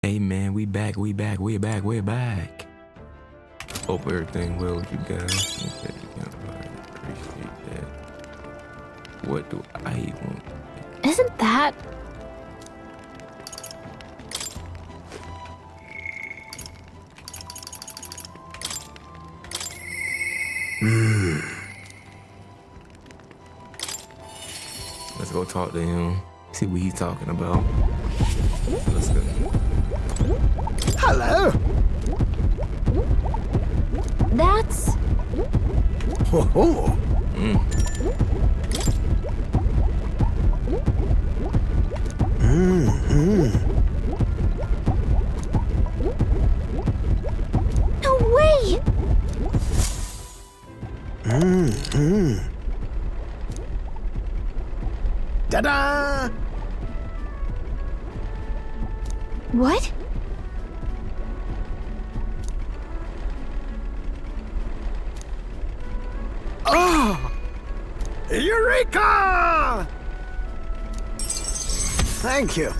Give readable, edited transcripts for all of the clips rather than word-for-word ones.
Hey man, we back. Hope everything well with you guys. Okay, I appreciate that. What do I want? Isn't that... Let's go talk to him. See what he's talking about. Let's go. Hello. That's... Oh. No way! Ta-da! What? Oh! Eureka! Thank you.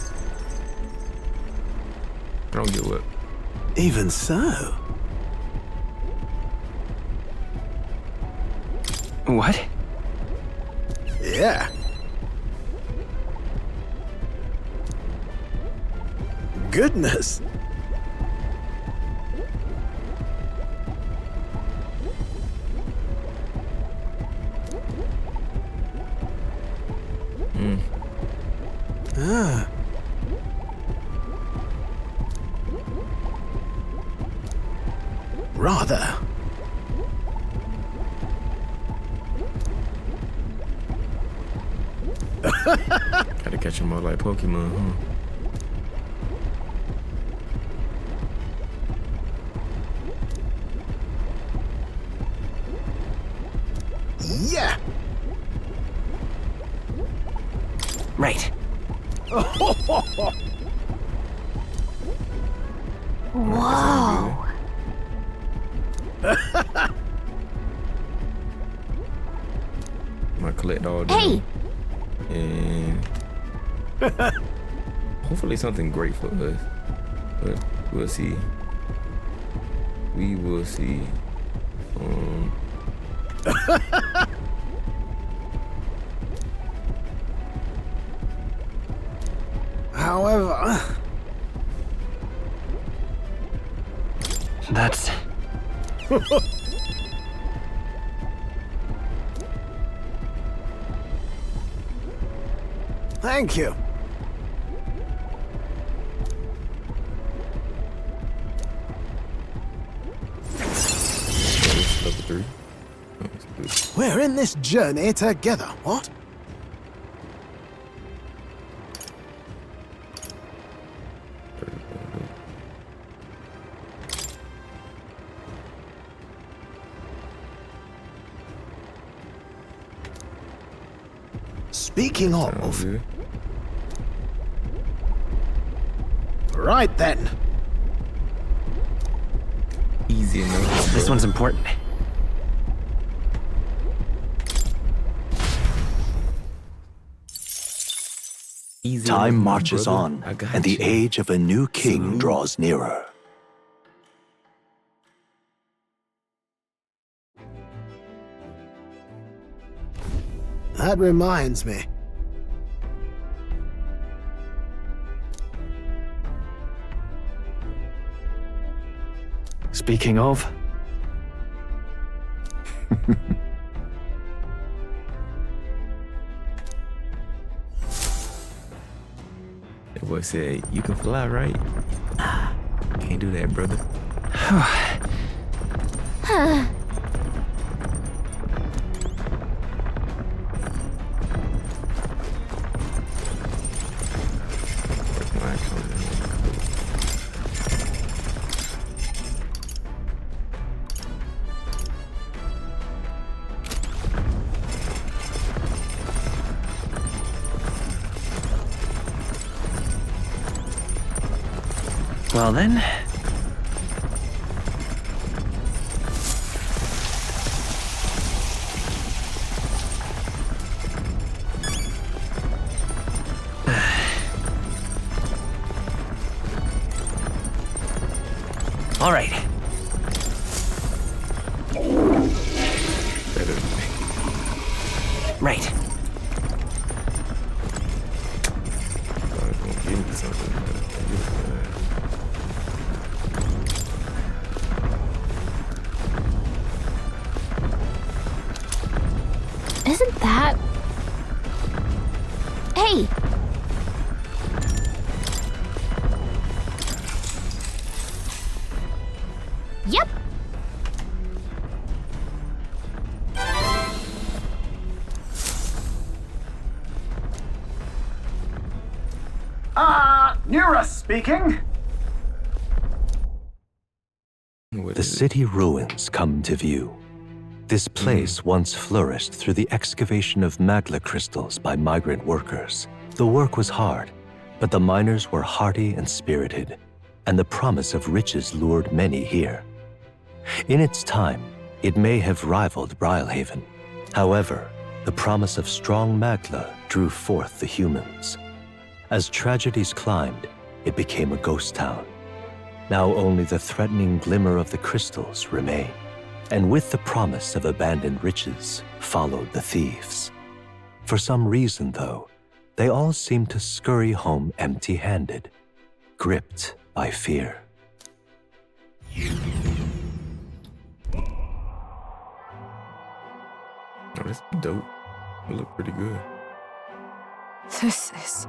I don't get what. Even so. What? Yeah. Goodness. Ah. Rather. Gotta catch them all like Pokemon, huh? Yeah. Right. Whoa. I'm gonna collect all Hey! them. And hopefully something great for us. But we'll see. We will see. However, That's... thank you. Level 3. We're in this journey together, what? Speaking of, right then. Easy enough. This one's important. Easy Time enough, marches brother. on, I got and the you. age of a new king Salute. draws nearer. That reminds me. Speaking of... That boy said, "You can fly, right?" Can't do that, brother. Where's my account? Well then... All right. Better. Right. Thought I was gonna get into something, but I guess not. Isn't that... Hey! Yep! Nura speaking. What The is it? city ruins come to view. This place once flourished through the excavation of magla crystals by migrant workers. The work was hard, but the miners were hardy and spirited, and the promise of riches lured many here. In its time, it may have rivaled Brylehaven. However, the promise of strong magla drew forth the humans. As tragedies climbed, it became a ghost town. Now only the threatening glimmer of the crystals remain. And with the promise of abandoned riches followed the thieves. For some reason, though, they all seemed to scurry home empty-handed, gripped by fear. Oh, that's dope. It look pretty good. This is...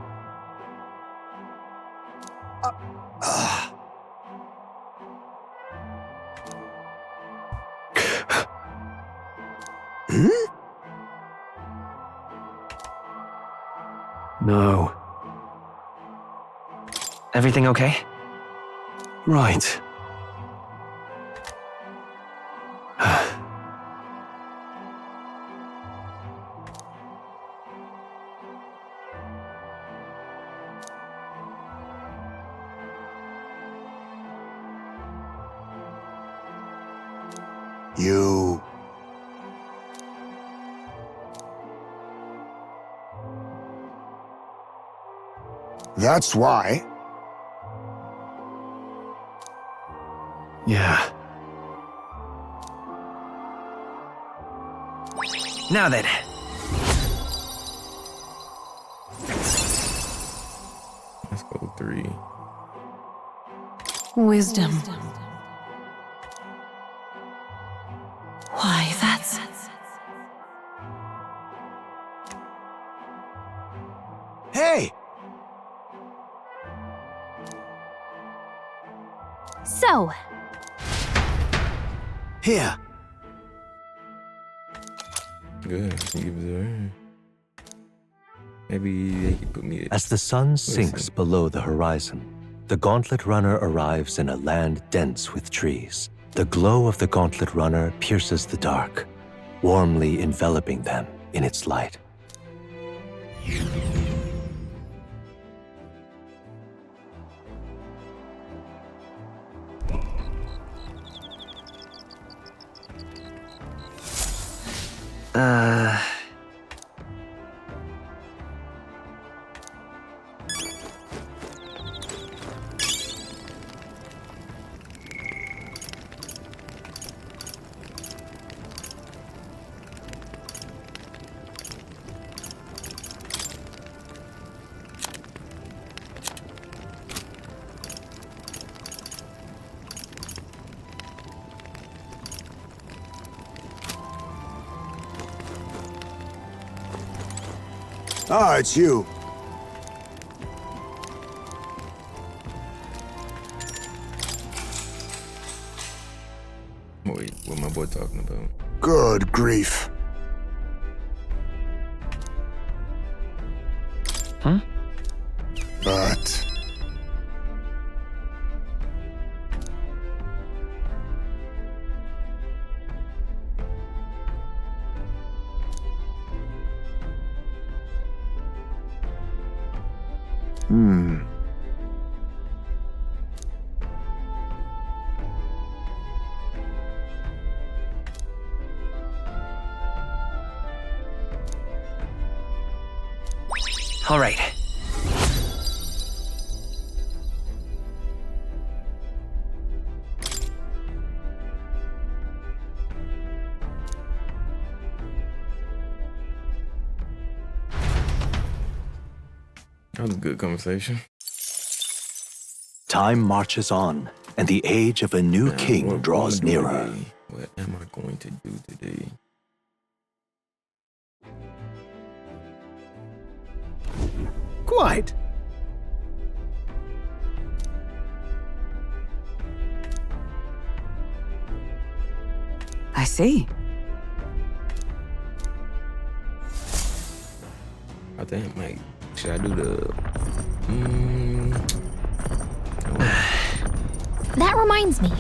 No. Everything okay? Right. You... That's why. Yeah. Now then. Let's go 3. Wisdom. Why, that's... Hey! So, Here. Good. You give it to her. Maybe they could put me. As the sun sinks below the horizon, the Gauntlet Runner arrives in a land dense with trees. The glow of the Gauntlet Runner pierces the dark, warmly enveloping them in its light. Ah, it's you. Wait, what my boy talking about? Good grief. Huh? But... All right. That was a good conversation. Time marches on, and the age of a new Now, king what draws am I doing nearer. today? What am I going to do today? Quite. I see. I think, like, should I do the? That reminds me.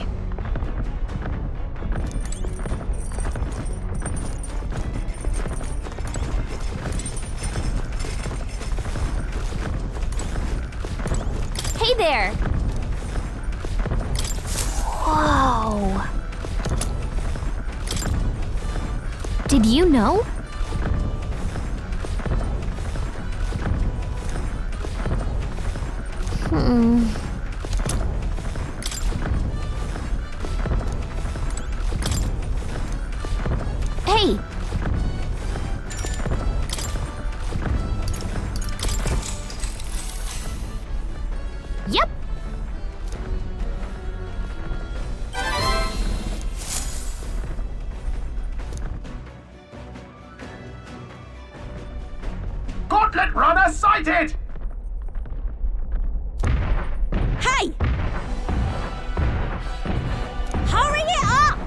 Hey there! Whoa! Did you know? Hey! Yep! Gauntlet runner sighted! Hey! Hurry it up!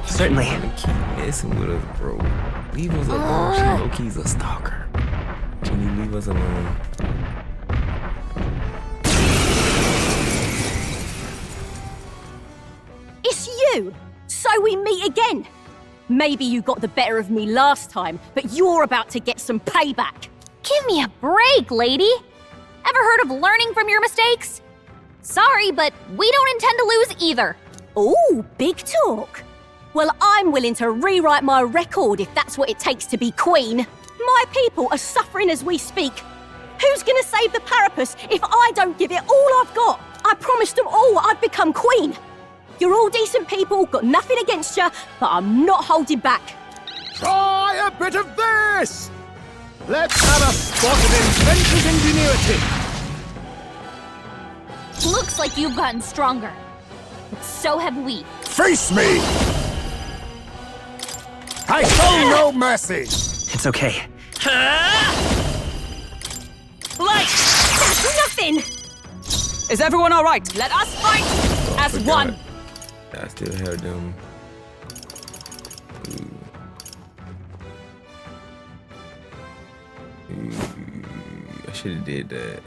Certainly. Gonna keep messing with us, bro. Leave us alone. She low-key's a stalker. Can you leave us alone? It's you! So we meet again! Maybe you got the better of me last time, but you're about to get some payback. Give me a break, lady! Ever heard of learning from your mistakes? Sorry, but we don't intend to lose either. Ooh, big talk. Well, I'm willing to rewrite my record if that's what it takes to be queen. My people are suffering as we speak. Who's gonna save the Parapus if I don't give it all I've got? I promised them all I'd become queen. You're all decent people, got nothing against you, but I'm not holding back. Try a bit of this! Let's have a spot of inventor's ingenuity! Looks like you've gotten stronger. But so have we. Face me! I show no mercy! It's okay. Like, that's nothing! Is everyone all right? Let us fight as Forgot. one. I still have them. Ooh, I should have did that.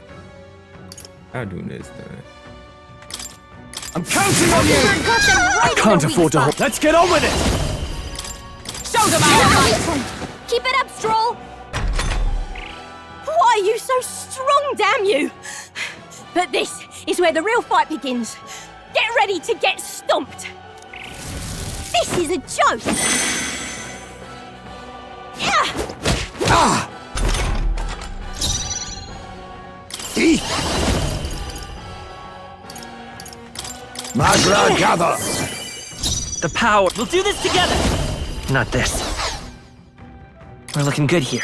I'll do this time. I'm counting on you! I Can't afford to hold. Let's get on with it! Show them our fight. Keep it up, Stroll! Why are you so strong, damn you? But this is where the real fight begins. Get ready to get stomped. This is a joke. Yeah. Eat! Magra gather! The power. We'll do this together. Not this. We're looking good here.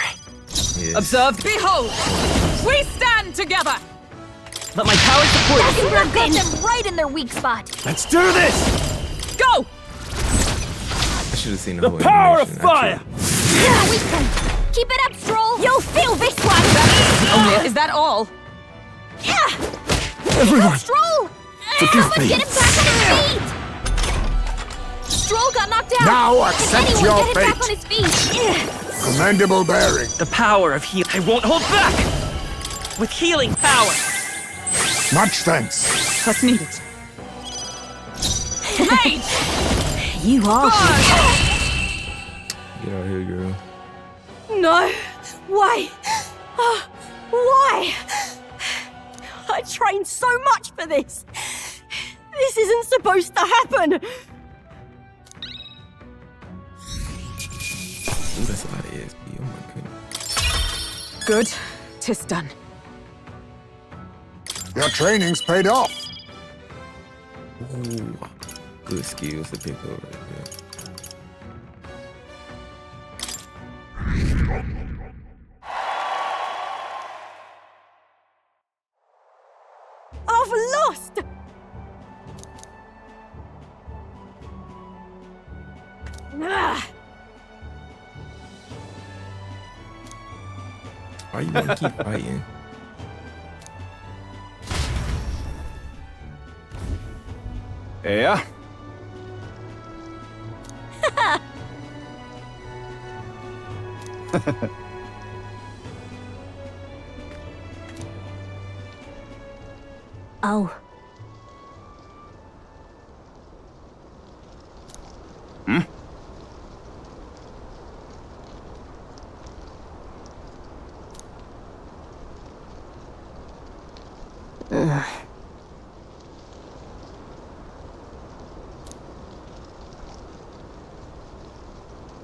Yes. Observe, behold. We stand together. Let my power support us. We've got them right in their weak spot. Let's do this! Go. I should have seen the whole Power of animation, fire! Yeah, we can. Keep it up, Stroll! You'll feel this one. Is that all? Yeah. Everyone! Stroll! Forgive Someone me. get him back on his feet! Stroll got knocked out! Now Can accept anyone your get him back fate. on his feet? Commendable bearing. The power of heal. I won't hold back. With healing power. Much thanks. Trust needed. Rage. You are. Burn. Get out here, girl. No. Why? Why? I trained so much for this. This isn't supposed to happen. Ooh, that's a lot of ESP. Oh my goodness. Good. 'Tis done. Your training's paid off. Ooh, good skills to pick up right Why you wanna keep fighting? Yeah. Oh.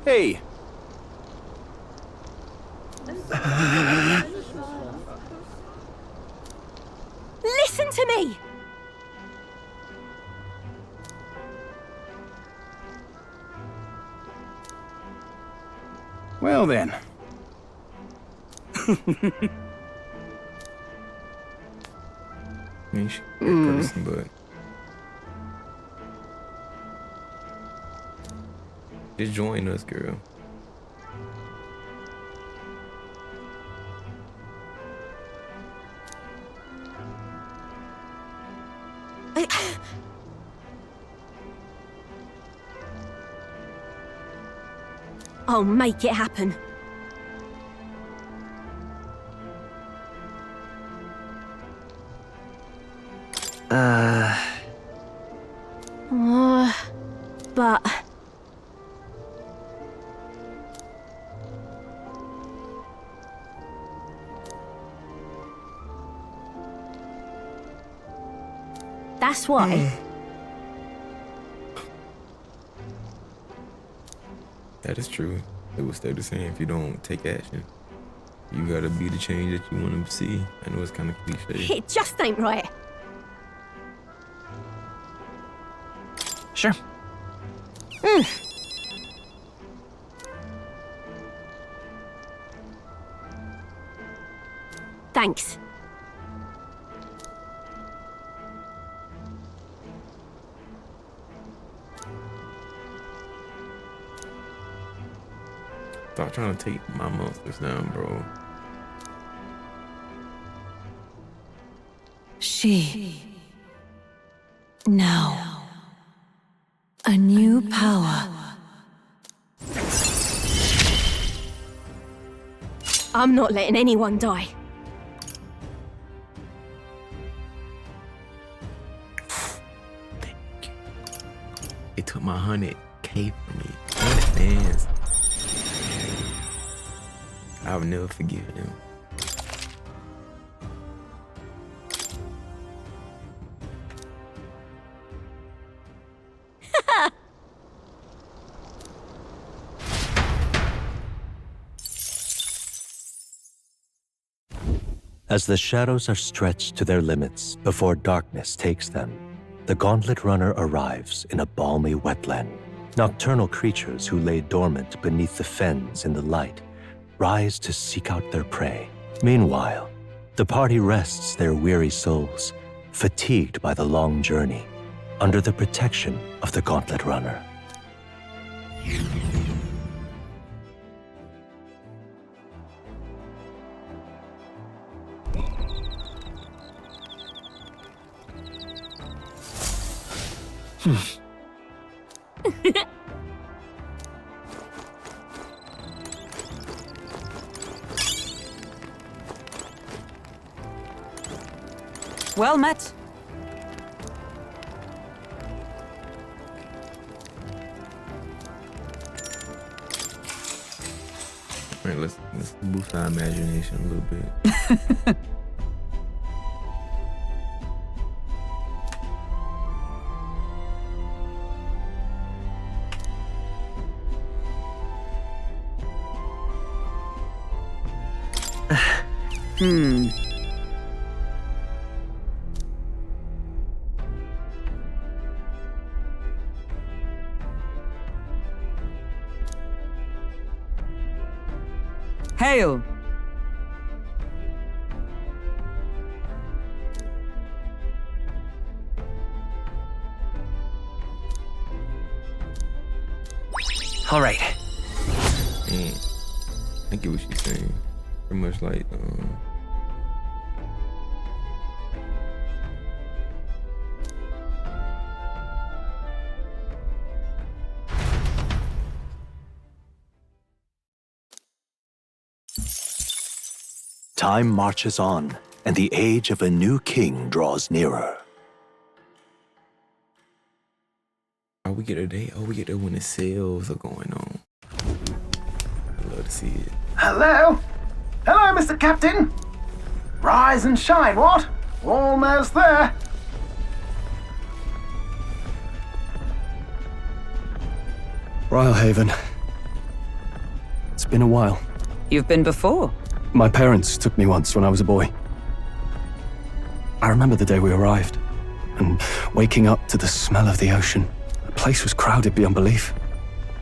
Hey. Listen to me! Well then. I mean, she's a good person, but just join us, girl. I'll make it happen. But... That's why. That is true. It will stay the same if you don't take action. You gotta be the change that you want to see. I know it's kind of cliche. It just ain't right. Sure. Thanks. Stop trying to take my monsters down, bro. She. Now. A new power. I'm not letting anyone die. It took my 100K from me. 100 fans. I'll never forgive them. As the shadows are stretched to their limits before darkness takes them, the Gauntlet Runner arrives in a balmy wetland. Nocturnal creatures who lay dormant beneath the fens in the light rise to seek out their prey. Meanwhile, the party rests their weary souls, fatigued by the long journey, under the protection of the Gauntlet Runner. Well met. All right, let's boost our imagination a little bit. Hail! All right. Man, I get what she's saying. Pretty much like Time marches on, and the age of a new king draws nearer. oh, we get a day. Oh, we get there when the sales are going on. I love to see it. Hello? Hello, Mr. Captain. Rise and shine, what? Almost there. Rhylehaven. It's been a while. You've been before. My parents took me once when I was a boy. I remember the day we arrived, and waking up to the smell of the ocean. The place was crowded beyond belief.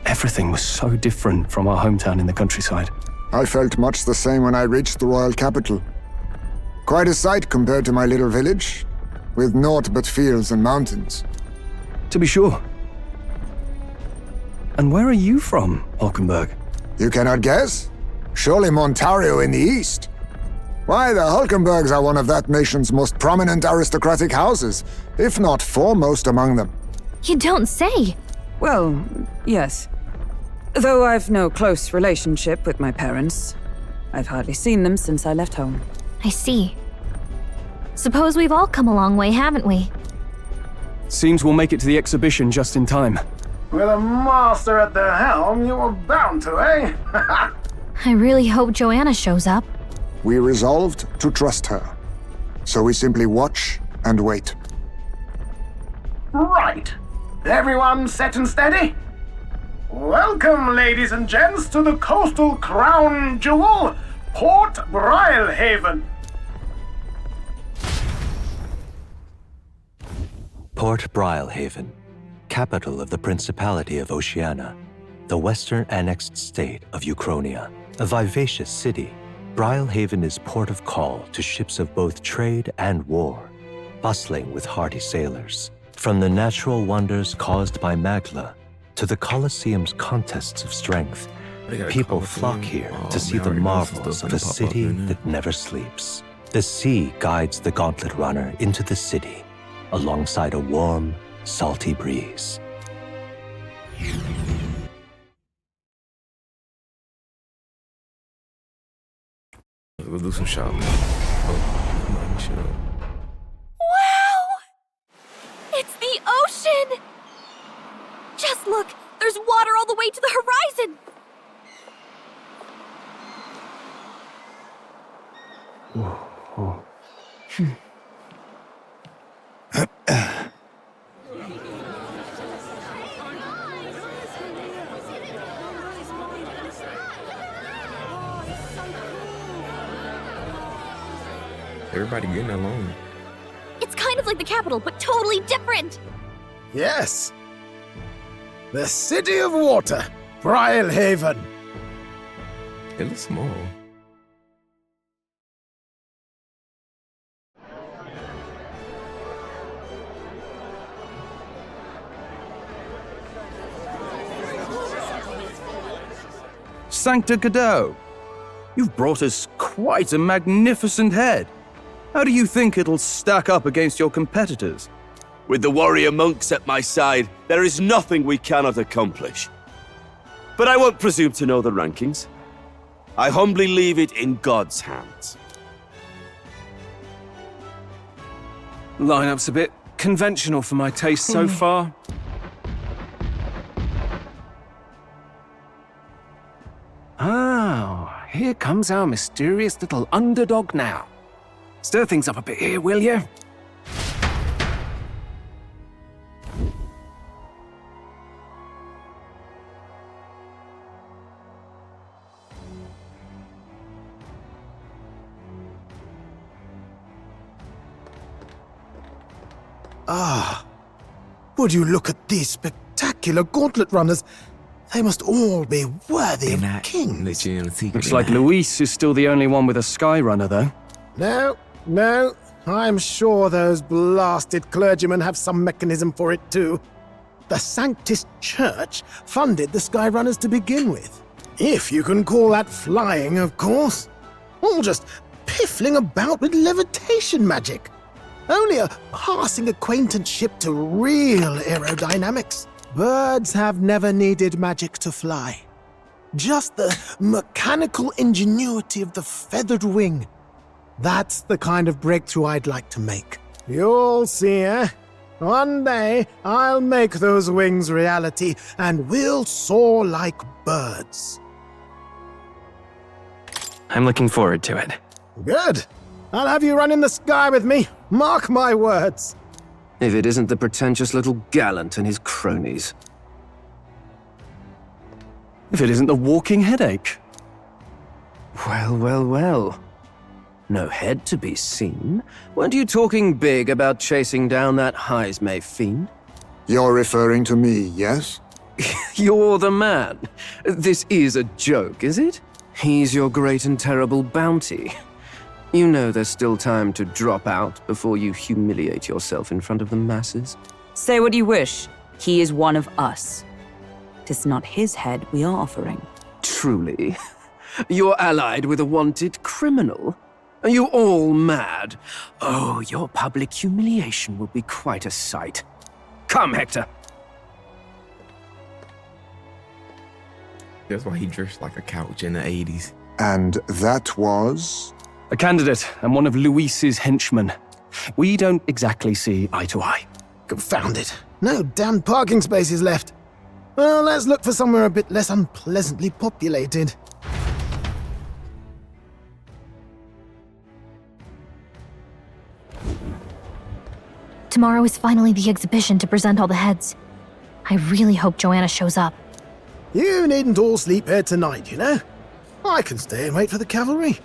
Everything was so different from our hometown in the countryside. I felt much the same when I reached the royal capital. Quite a sight compared to my little village, with naught but fields and mountains. To be sure. And where are you from, Hulkenberg? You cannot guess? Surely Montario in the east. Why, the Hulkenbergs are one of that nation's most prominent aristocratic houses, if not foremost among them. You don't say. Well, yes. Though I've no close relationship with my parents. I've hardly seen them since I left home. I see. Suppose we've all come a long way, haven't we? Seems we'll make it to the exhibition just in time. With a master at the helm, you were bound to, eh? I really hope Joanna shows up. We resolved to trust her. So we simply watch and wait. Right. Everyone set and steady? Welcome, ladies and gents, to the coastal crown jewel, Port Brylehaven. Port Brylehaven, capital of the Principality of Oceania, the western annexed state of Uchronia. A vivacious city, Brylehaven is port of call to ships of both trade and war, bustling with hardy sailors. From the natural wonders caused by Magla to the Colosseum's contests of strength, people flock here to see the marvels of a city that never sleeps. The sea guides the gauntlet runner into the city, alongside a warm, salty breeze. Let's go do some shopping. Oh, come on, shut up. Wow! It's the ocean! Just look! There's water all the way to the horizon! Everybody getting along. It's kind of like the capital, but totally different! Yes. The City of Water, Brylehaven. It looks small. Sancta Cadeau, you've brought us quite a magnificent head. How do you think it'll stack up against your competitors? With the warrior monks at my side, there is nothing we cannot accomplish. But I won't presume to know the rankings. I humbly leave it in God's hands. Lineup's a bit conventional for my taste so far. Oh, here comes our mysterious little underdog now. Stir things up a bit here, will you? Ah, would you look at these spectacular gauntlet runners? They must all be worthy of kings. Looks like Luis is still the only one with a sky runner, though. No, I'm sure those blasted clergymen have some mechanism for it too. The Sanctist Church funded the Skyrunners to begin with. If you can call that flying, of course. all just piffling about with levitation magic. Only a passing acquaintanceship to real aerodynamics. Birds have never needed magic to fly. Just the mechanical ingenuity of the feathered wing. That's the kind of breakthrough I'd like to make. You'll see, eh? One day, I'll make those wings reality, and we'll soar like birds. I'm looking forward to it. Good. I'll have you run in the sky with me. Mark my words. If it isn't the pretentious little gallant and his cronies. If it isn't the walking headache. Well, well, well. No head to be seen. Weren't you talking big about chasing down that Heismay fiend? You're referring to me, yes? You're the man. This is a joke, is it? He's your great and terrible bounty. You know there's still time to drop out before you humiliate yourself in front of the masses. Say what you wish. He is one of us. 'Tis not his head we are offering. Truly? You're allied with a wanted criminal? Are you all mad? Oh, your public humiliation will be quite a sight. Come, Hector. That's why he dressed like a couch in the 80s. And that was? A candidate and one of Luis's henchmen. We don't exactly see eye to eye. Confound it. No damn parking spaces left. Well, let's look for somewhere a bit less unpleasantly populated. Tomorrow is finally the exhibition to present all the heads. I really hope Joanna shows up. You needn't all sleep here tonight, you know? I can stay and wait for the cavalry.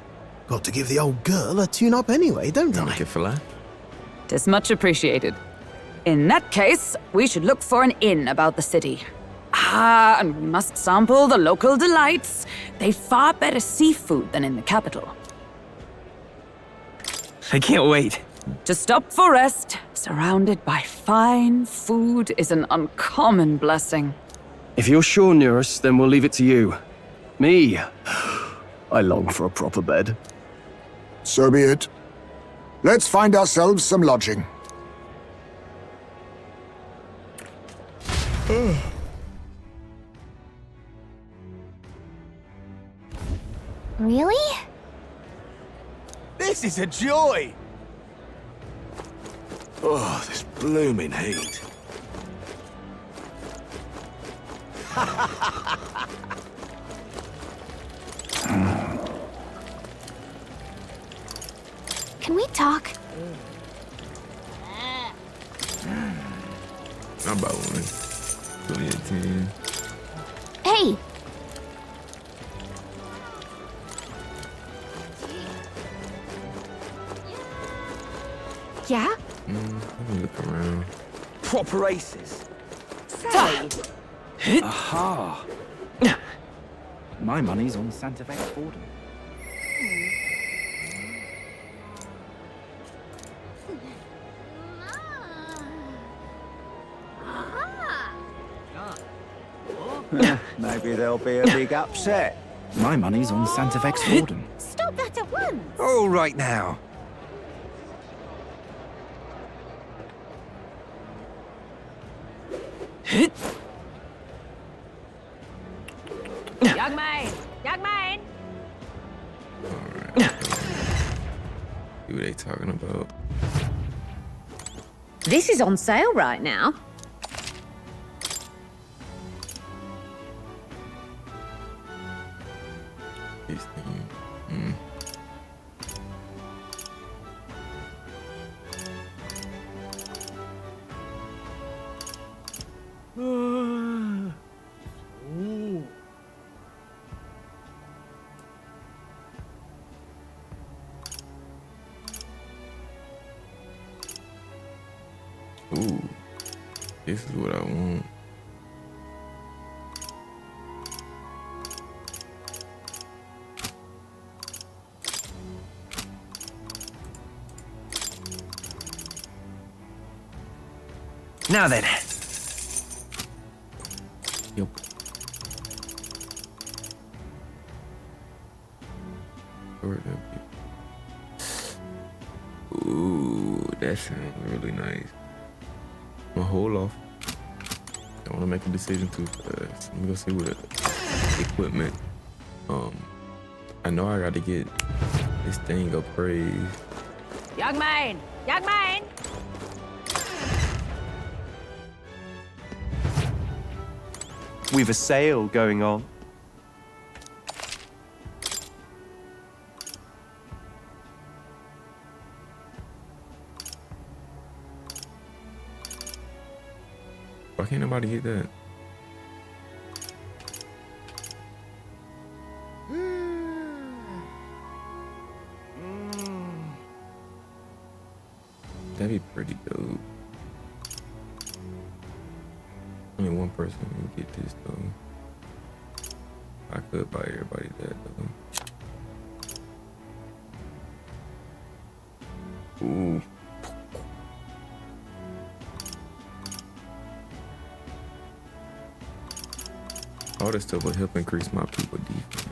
Got to give the old girl a tune-up anyway, don't I? Make it fly. Tis much appreciated. In that case, we should look for an inn about the city. Ah, and we must sample the local delights. They've far better seafood than in the capital. I can't wait. To stop for rest, surrounded by fine food, is an uncommon blessing. If you're sure, Nearest, then we'll leave it to you. Me, I long for a proper bed. So be it. Let's find ourselves some lodging. Really? This is a joy! Oh, this blooming heat. Can we talk? I'm about one. 2010. Hey! Yeah? Let me look around. Proper aces. Aha! My money's on Santa Fe Fordham. Maybe there'll be a big upset. My money's on Santa Fe Fordham. Stop that at once! All right now. Young man! Young man! See what they talking about. This is on sale right now. This thing. Ooh, this is what I want. Now then. Yep. Support them people. Ooh, that sounds really nice. I'm gonna hold off. I want to make a decision too fast. Let me go see what equipment. I know I got to get this thing appraised. Young man! Young man! We've a sale going on. Why can't nobody get that? That'd be pretty dope. Only one person can get this though. I could buy everybody that though. Ooh. All this stuff will help increase my people defense.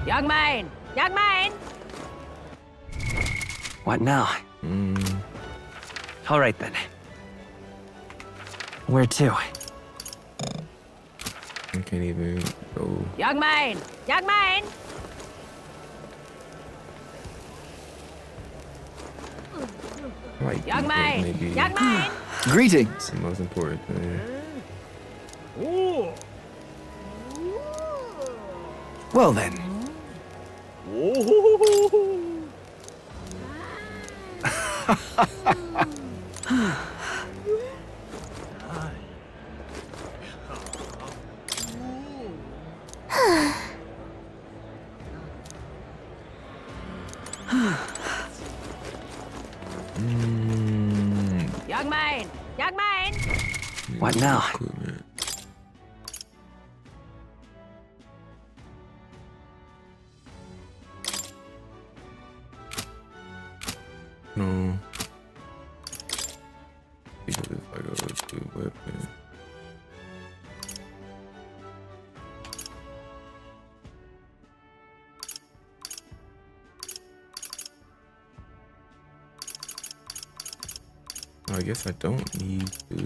Young man! Young man! What now? All right then. Where to? I can't even go. Young man! Young man! Like Young man! maybe Young man! Greetings. the most important thing. Well then. Young man! Young man! What now? Equipment. No. Because if I go to weapon. I guess I don't need to.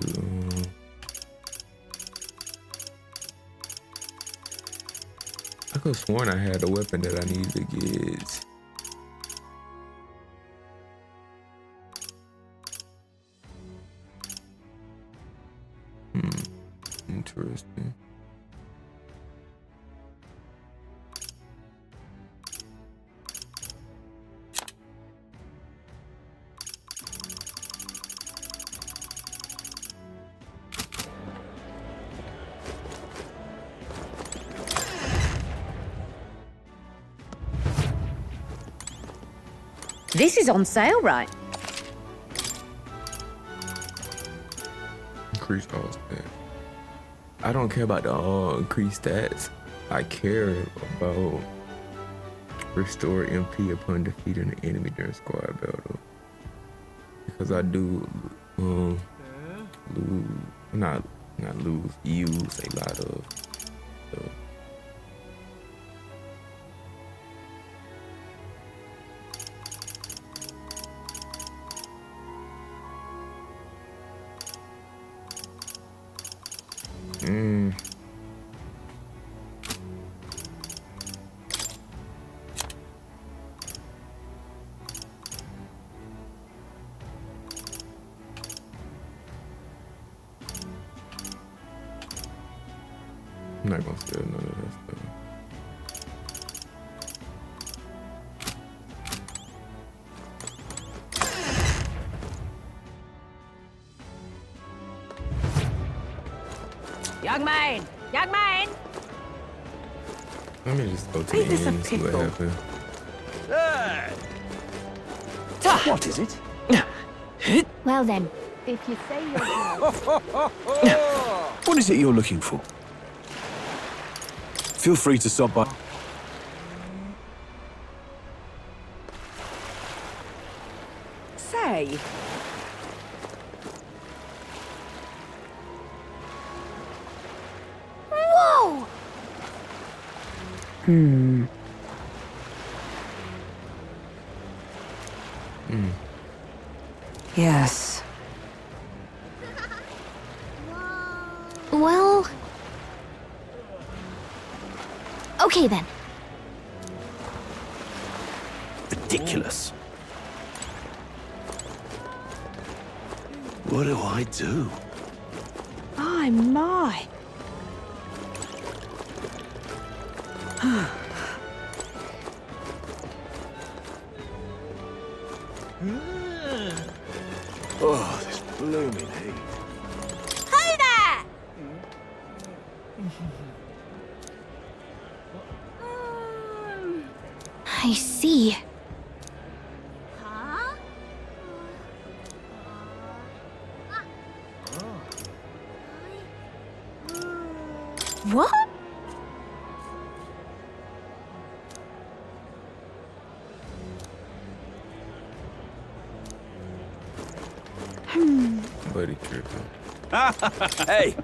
I could have sworn I had a weapon that I needed to get. Interesting. This is on sale, right? Increase all stats. I don't care about the all increased stats. I care about restore MP upon defeating an enemy during squad battle. Because I do lose, not lose, use a lot of stuff. I'm not gonna sell none of that stuff. Young man! Young man! Let me just go to the end and see what happens. What is it? Well then, if you say you're What is it you're looking for? Feel free to stop by. Say, Yes. Well... Okay then. Ridiculous. What do I do? My, my. Oh, this blooming heat. Hey there! I see. What? Buddy tripping. Hey!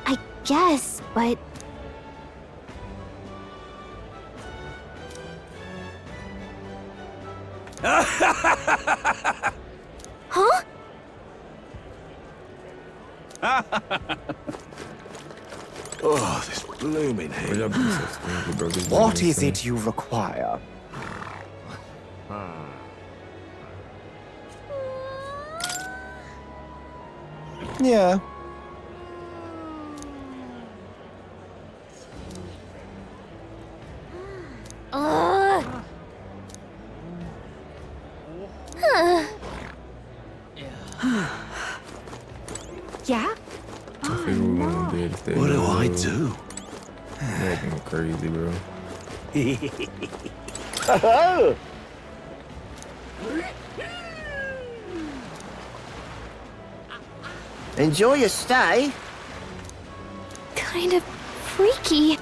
I guess, but... Huh? Oh, this blooming heat. What is it you require? Yeah. Yeah? What do I do? Acting crazy, bro. Enjoy your stay. Kind of freaky.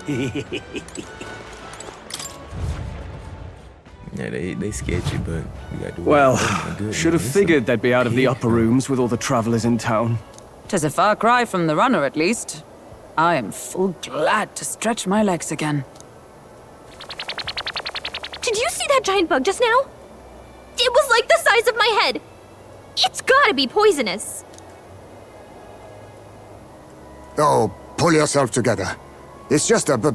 Yeah, they sketchy, but we gotta do Well, good, should have man. figured they'd be out of the upper rooms with all the travelers in town. 'Tis a far cry from the runner, at least. I am full glad to stretch my legs again. Did you see that giant bug just now? It was like the size of my head. It's gotta be poisonous. Oh, pull yourself together. It's just a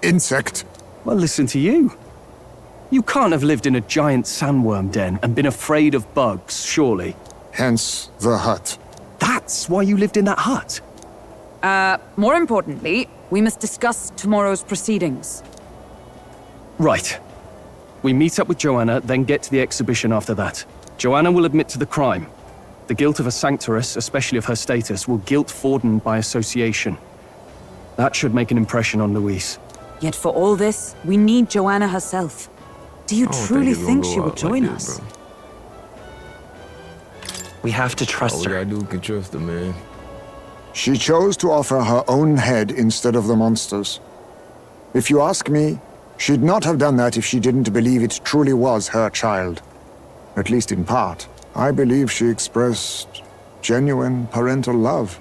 insect. Well, listen to you. You can't have lived in a giant sandworm den and been afraid of bugs, surely. Hence the hut. That's why you lived in that hut. More importantly, we must discuss tomorrow's proceedings. Right. We meet up with Joanna, then get to the exhibition after that. Joanna will admit to the crime. The guilt of a sanctoress, especially of her status, will guilt Forden by association. That should make an impression on Louise. Yet for all this, we need Joanna herself. Do you I don't truly it's gonna think go she will out join like us? this, bro. We have to All trust we her. gotta do can trust her, man. She chose to offer her own head instead of the monster's. If you ask me, she'd not have done that if she didn't believe it truly was her child. At least in part. I believe she expressed genuine parental love.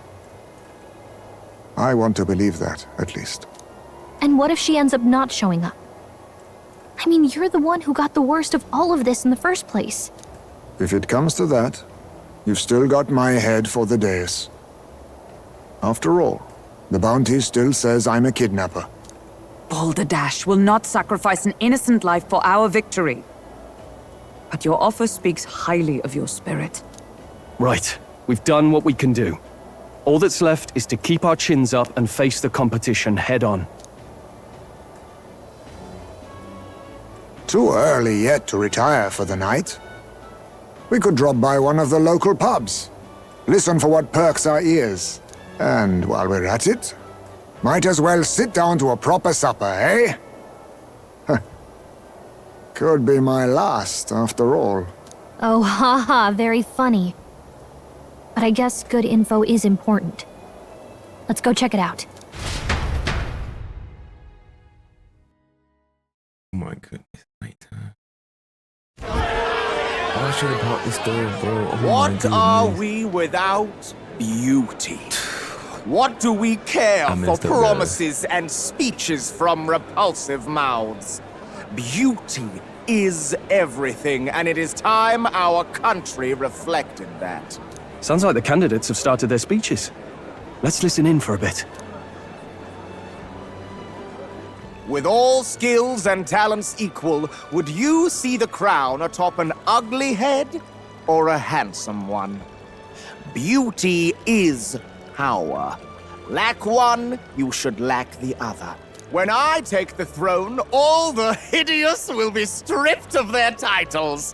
I want to believe that, at least. And what if she ends up not showing up? I mean, you're the one who got the worst of all of this in the first place. If it comes to that, you've still got my head for the dais. After all, the bounty still says I'm a kidnapper. Balderdash will not sacrifice an innocent life for our victory. But your offer speaks highly of your spirit. Right. We've done what we can do. All that's left is to keep our chins up and face the competition head on. Too early yet to retire for the night. We could drop by one of the local pubs. Listen for what perks our ears. And while we're at it, might as well sit down to a proper supper, eh? Could be my last, after all. Oh, haha, very funny. But I guess good info is important. Let's go check it out. Oh my goodness, nighttime. Oh, I should have bought this stove, bro. Oh What are we without beauty? What do we care for promises and speeches from repulsive mouths? Beauty is everything, and it is time our country reflected that. Sounds like the candidates have started their speeches. Let's listen in for a bit. With all skills and talents equal, would you see the crown atop an ugly head or a handsome one? Beauty is power. Lack one, you should lack the other. When I take the throne, all the hideous will be stripped of their titles.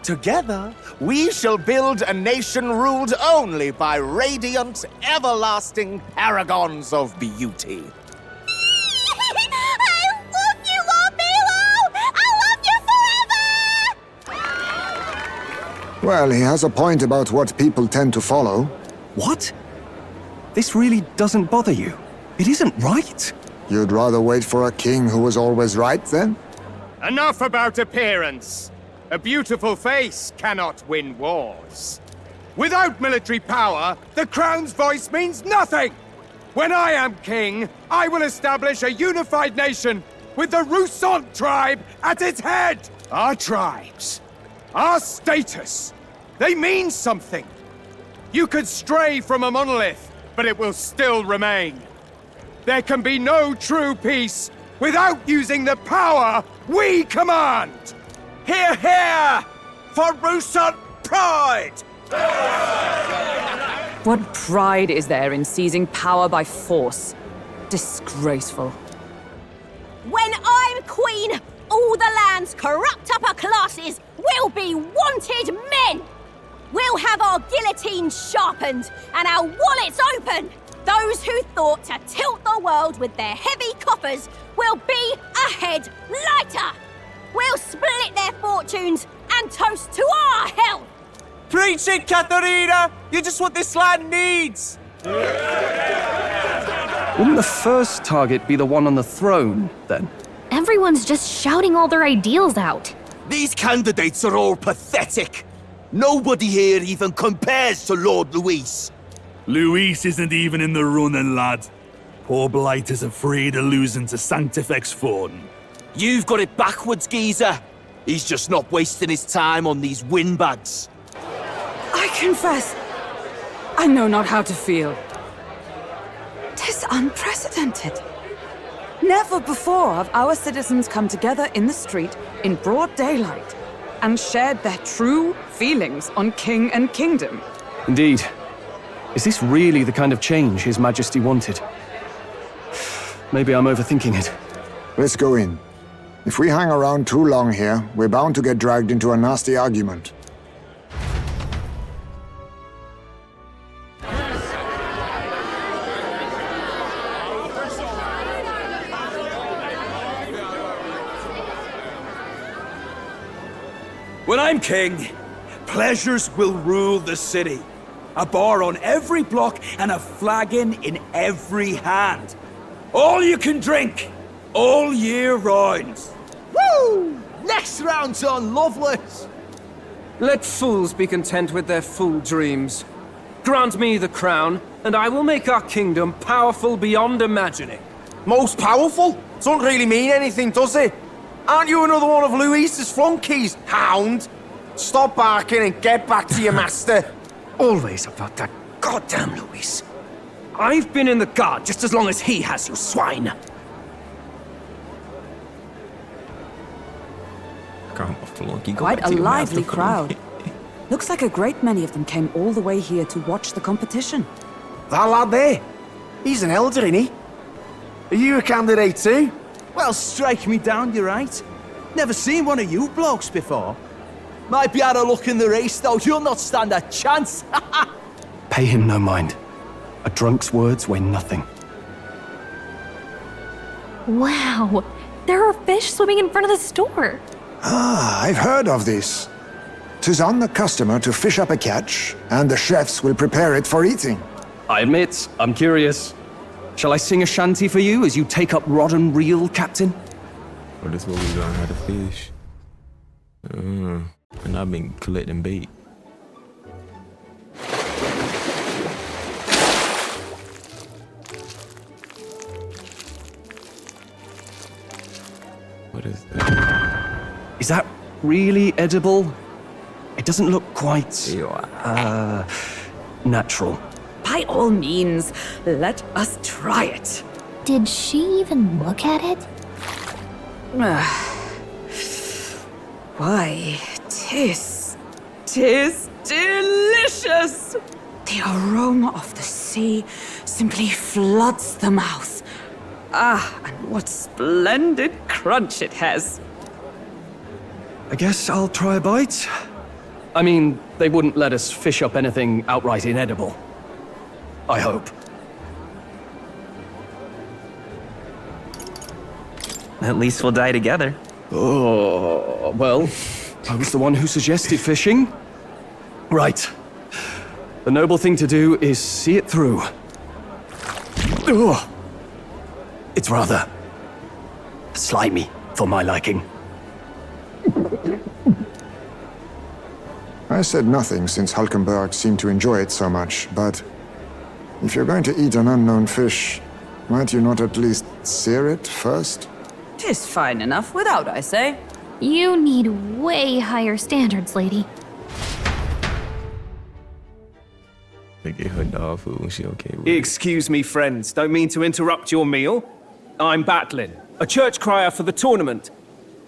Together, we shall build a nation ruled only by radiant, everlasting paragons of beauty. Well, he has a point about what people tend to follow. What? This really doesn't bother you? It isn't right. You'd rather wait for a king who was always right, then? Enough about appearance. A beautiful face cannot win wars. Without military power, the crown's voice means nothing! When I am king, I will establish a unified nation with the Rousant tribe at its head! Our tribes, our status, they mean something. You could stray from a monolith, but it will still remain. There can be no true peace without using the power we command! Hear, hear! For Rousant pride! What pride is there in seizing power by force? Disgraceful. When I'm queen, all the land's corrupt upper classes will be wanted men! We'll have our guillotines sharpened and our wallets open! Those who thought to tilt the world with their heavy coffers will be a head lighter! We'll split their fortunes and toast to our health! Preach it, Katharina! You're just what this land needs! Wouldn't the first target be the one on the throne, then? Everyone's just shouting all their ideals out. These candidates are all pathetic. Nobody here even compares to Lord Luis. Luis isn't even in the running, lad. Poor Blight is afraid of losing to Sanctifex Forden. You've got it backwards, geezer. He's just not wasting his time on these windbags. I confess, I know not how to feel. 'Tis unprecedented. Never before have our citizens come together in the street in broad daylight and shared their true feelings on king and kingdom. Indeed. Is this really the kind of change His Majesty wanted? Maybe I'm overthinking it. Let's go in. If we hang around too long here, we're bound to get dragged into a nasty argument. When I'm king, pleasures will rule the city. A bar on every block and a flagon in every hand. All you can drink, all year round. Woo! Next round's on Loveless! Let fools be content with their fool dreams. Grant me the crown, and I will make our kingdom powerful beyond imagining. Most powerful? Doesn't really mean anything, does it? Aren't you another one of Luis's flunkies, hound? Stop barking and get back to your master. Always about that goddamn Luis. I've been in the guard just as long as he has, you swine. Quite a lively crowd. Looks like a great many of them came all the way here to watch the competition. That lad there, he's an elder, isn't he? Are you a candidate too? Well, strike me down, you're right. Never seen one of you blokes before. Might be out of luck in the race, though. You'll not stand a chance. Pay him no mind. A drunk's words weigh nothing. Wow, there are fish swimming in front of the store. Ah, I've heard of this. 'Tis on the customer to fish up a catch, and the chefs will prepare it for eating. I admit, I'm curious. Shall I sing a shanty for you as you take up rod and reel, Captain? Or this is where we learn how to fish. And I've been collecting bait. What is that? Is that really edible? It doesn't look quite, natural. By all means, let us try it. Did she even look at it? Why, tis delicious! The aroma of the sea simply floods the mouth. Ah, and what splendid crunch it has. I guess I'll try a bite. I mean, they wouldn't let us fish up anything outright inedible. I hope. At least we'll die together. Oh, well, I was the one who suggested fishing. Right. The noble thing to do is see it through. Ugh. It's rather slimy for my liking. I said nothing since Hulkenberg seemed to enjoy it so much, but if you're going to eat an unknown fish, might you not at least sear it first? 'Tis fine enough without, I say. You need way higher standards, lady. They get her dog food and she okay with it. Excuse me, friends. Don't mean to interrupt your meal. I'm Batlin, a church crier for the tournament.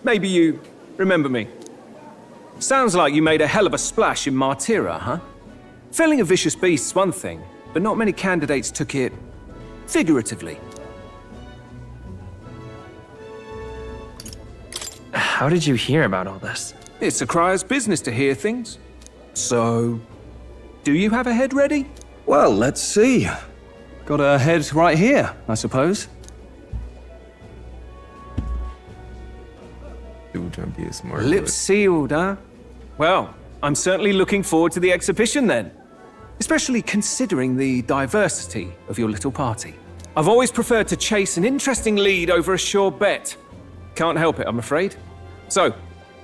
Maybe you remember me. Sounds like you made a hell of a splash in Martyra, huh? Felling a vicious beast's one thing, but not many candidates took it figuratively. How did you hear about all this? It's a crier's business to hear things. So, do you have a head ready? Well, let's see. Got a head right here, I suppose. Dude trying to be a smart. Lips sealed, huh? Well, I'm certainly looking forward to the exhibition then. Especially considering the diversity of your little party. I've always preferred to chase an interesting lead over a sure bet. Can't help it, I'm afraid. So,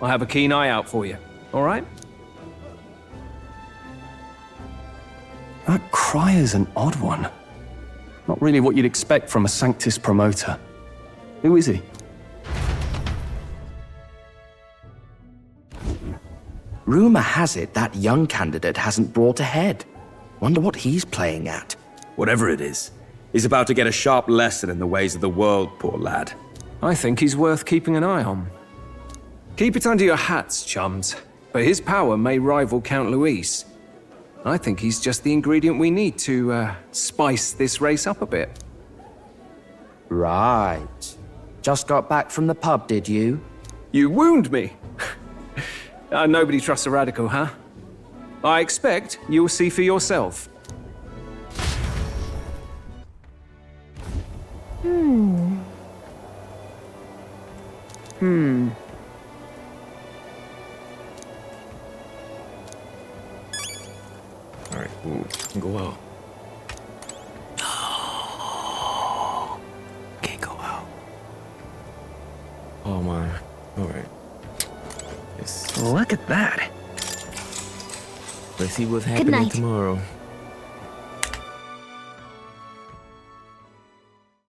I'll have a keen eye out for you, all right? That crier's an odd one. Not really what you'd expect from a Sanctus promoter. Who is he? Rumor has it that young candidate hasn't brought a head. Wonder what he's playing at. Whatever it is, he's about to get a sharp lesson in the ways of the world, poor lad. I think he's worth keeping an eye on. Keep it under your hats, chums, but his power may rival Count Luis. I think he's just the ingredient we need to spice this race up a bit. Right. Just got back from the pub, did you? You wound me! Nobody trusts a radical, huh? I expect you'll see for yourself. Alright, ooh, go out. Can't go out. Oh my. Alright. Look at that. Let's see what's happening night. tomorrow.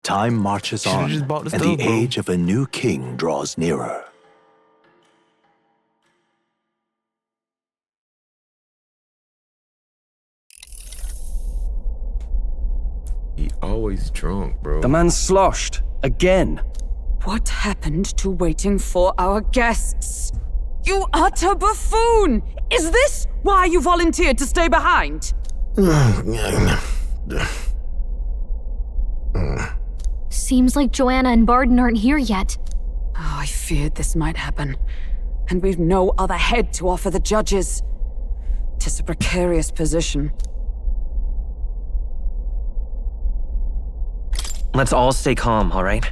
Time marches Should've on, just bought the and stove, the bro. age of a new king draws nearer. He always drunk, bro. The man sloshed. Again. What happened to waiting for our guests? You utter buffoon! Is this why you volunteered to stay behind? Seems like Joanna and Barden aren't here yet. Oh, I feared this might happen. And we've no other head to offer the judges. 'Tis a precarious position. Let's all stay calm, all right?